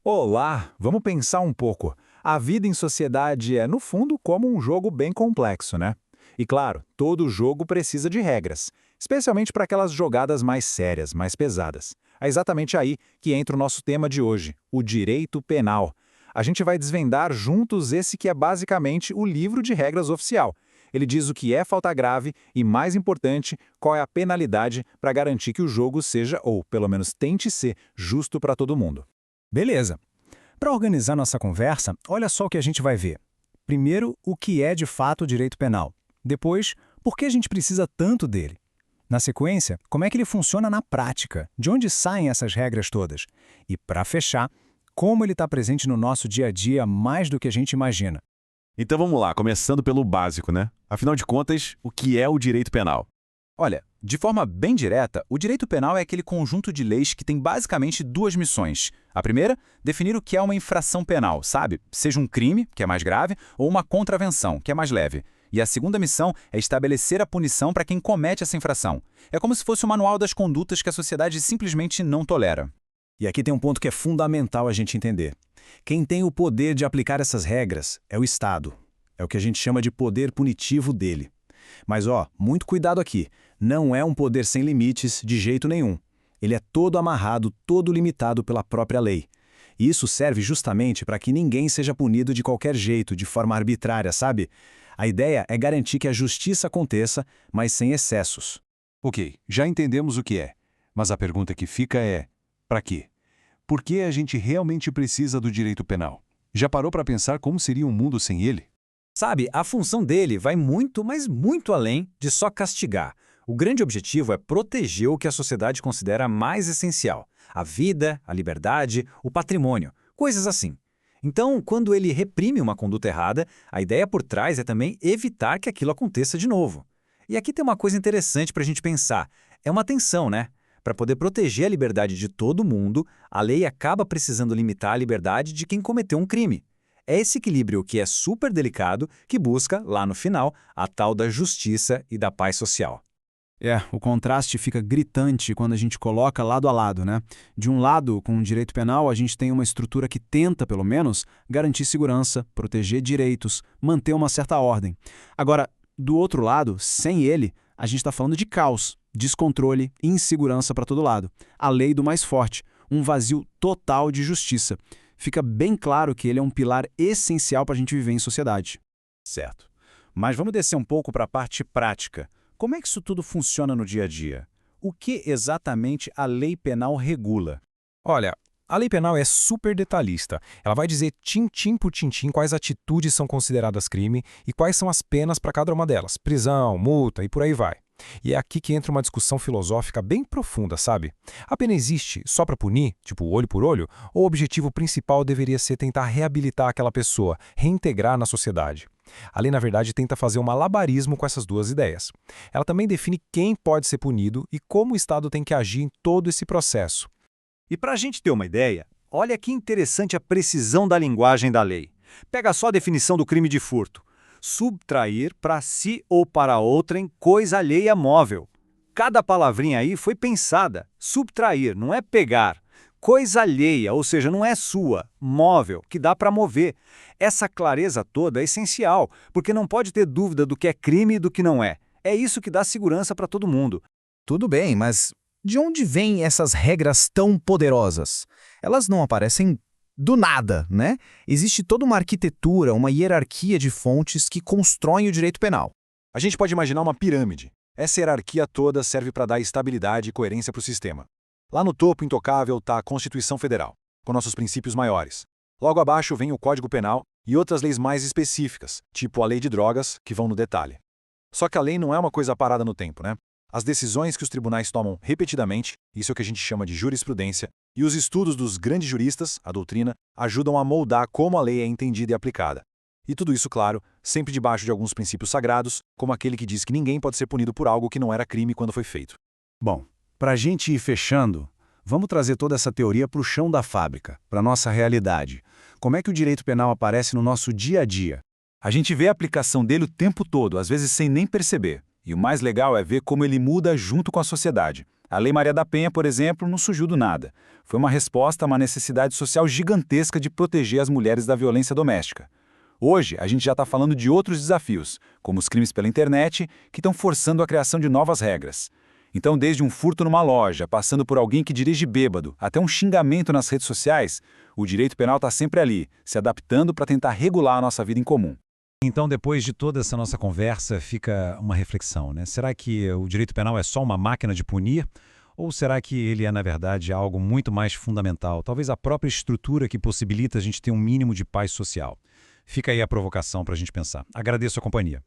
Olá, vamos pensar um pouco. A vida em sociedade é, no fundo, como um jogo bem complexo, né? E claro, todo jogo precisa de regras, especialmente para aquelas jogadas mais sérias, mais pesadas. É exatamente aí que entra o nosso tema de hoje, o direito penal. A gente vai desvendar juntos esse que é basicamente o livro de regras oficial. Ele diz o que é falta grave e, mais importante, qual é a penalidade para garantir que o jogo seja, ou pelo menos tente ser, justo para todo mundo. Beleza. Para organizar nossa conversa, olha só o que a gente vai ver. Primeiro, o que é de fato o direito penal. Depois, por que a gente precisa tanto dele. Na sequência, como é que ele funciona na prática, de onde saem essas regras todas. E, para fechar, como ele está presente no nosso dia a dia mais do que a gente imagina. Então vamos lá, começando pelo básico, né? Afinal de contas, o que é o direito penal? Olha, de forma bem direta, o direito penal é aquele conjunto de leis que tem basicamente duas missões. A primeira, definir o que é uma infração penal, sabe? Seja um crime, que é mais grave, ou uma contravenção, que é mais leve. E a segunda missão é estabelecer a punição para quem comete essa infração. É como se fosse o manual das condutas que a sociedade simplesmente não tolera. E aqui tem um ponto que é fundamental a gente entender. Quem tem o poder de aplicar essas regras é o Estado. É o que a gente chama de poder punitivo dele. Mas muito cuidado aqui. Não é um poder sem limites de jeito nenhum. Ele é todo amarrado, todo limitado pela própria lei. E isso serve justamente para que ninguém seja punido de qualquer jeito, de forma arbitrária, sabe? A ideia é garantir que a justiça aconteça, mas sem excessos. Ok, já entendemos o que é. Mas a pergunta que fica é: para quê? Por que a gente realmente precisa do direito penal? Já parou para pensar como seria um mundo sem ele? Sabe, a função dele vai muito, mas muito além de só castigar. O grande objetivo é proteger o que a sociedade considera mais essencial: a vida, a liberdade, o patrimônio, coisas assim. Então, quando ele reprime uma conduta errada, a ideia por trás é também evitar que aquilo aconteça de novo. E aqui tem uma coisa interessante para a gente pensar. É uma tensão, né? Para poder proteger a liberdade de todo mundo, a lei acaba precisando limitar a liberdade de quem cometeu um crime. É esse equilíbrio que é super delicado que busca, lá no final, a tal da justiça e da paz social. O contraste fica gritante quando a gente coloca lado a lado, né? De um lado, com o direito penal, a gente tem uma estrutura que tenta, pelo menos, garantir segurança, proteger direitos, manter uma certa ordem. Agora, do outro lado, sem ele, a gente está falando de caos, descontrole e insegurança para todo lado. A lei do mais forte, um vazio total de justiça. Fica bem claro que ele é um pilar essencial para a gente viver em sociedade. Certo. Mas vamos descer um pouco para a parte prática. Como é que isso tudo funciona no dia a dia? O que exatamente a lei penal regula? Olha, a lei penal é super detalhista. Ela vai dizer tintim por tintim quais atitudes são consideradas crime e quais são as penas para cada uma delas. Prisão, multa e por aí vai. E é aqui que entra uma discussão filosófica bem profunda, sabe? A pena existe só para punir, tipo olho por olho, ou o objetivo principal deveria ser tentar reabilitar aquela pessoa, reintegrar na sociedade? A lei, na verdade, tenta fazer um malabarismo com essas duas ideias. Ela também define quem pode ser punido e como o Estado tem que agir em todo esse processo. E para a gente ter uma ideia, olha que interessante a precisão da linguagem da lei. Pega só a definição do crime de furto: subtrair para si ou para outrem coisa alheia móvel. Cada palavrinha aí foi pensada. Subtrair, não é pegar. Coisa alheia, ou seja, não é sua, móvel, que dá para mover. Essa clareza toda é essencial, porque não pode ter dúvida do que é crime e do que não é. É isso que dá segurança para todo mundo. Tudo bem, mas de onde vêm essas regras tão poderosas? Elas não aparecem do nada, né? Existe toda uma arquitetura, uma hierarquia de fontes que constroem o direito penal. A gente pode imaginar uma pirâmide. Essa hierarquia toda serve para dar estabilidade e coerência para o sistema. Lá no topo, intocável, está a Constituição Federal, com nossos princípios maiores. Logo abaixo vem o Código Penal e outras leis mais específicas, tipo a Lei de Drogas, que vão no detalhe. Só que a lei não é uma coisa parada no tempo, né? As decisões que os tribunais tomam repetidamente, isso é o que a gente chama de jurisprudência, e os estudos dos grandes juristas, a doutrina, ajudam a moldar como a lei é entendida e aplicada. E tudo isso, claro, sempre debaixo de alguns princípios sagrados, como aquele que diz que ninguém pode ser punido por algo que não era crime quando foi feito. Bom, para a gente ir fechando, vamos trazer toda essa teoria para o chão da fábrica, para a nossa realidade. Como é que o direito penal aparece no nosso dia a dia? A gente vê a aplicação dele o tempo todo, às vezes sem nem perceber. E o mais legal é ver como ele muda junto com a sociedade. A Lei Maria da Penha, por exemplo, não surgiu do nada. Foi uma resposta a uma necessidade social gigantesca de proteger as mulheres da violência doméstica. Hoje, a gente já está falando de outros desafios, como os crimes pela internet, que estão forçando a criação de novas regras. Então, desde um furto numa loja, passando por alguém que dirige bêbado, até um xingamento nas redes sociais, o direito penal está sempre ali, se adaptando para tentar regular a nossa vida em comum. Então, depois de toda essa nossa conversa, fica uma reflexão, né? Será que o direito penal é só uma máquina de punir? Ou será que ele é, na verdade, algo muito mais fundamental? Talvez a própria estrutura que possibilita a gente ter um mínimo de paz social. Fica aí a provocação para a gente pensar. Agradeço a companhia.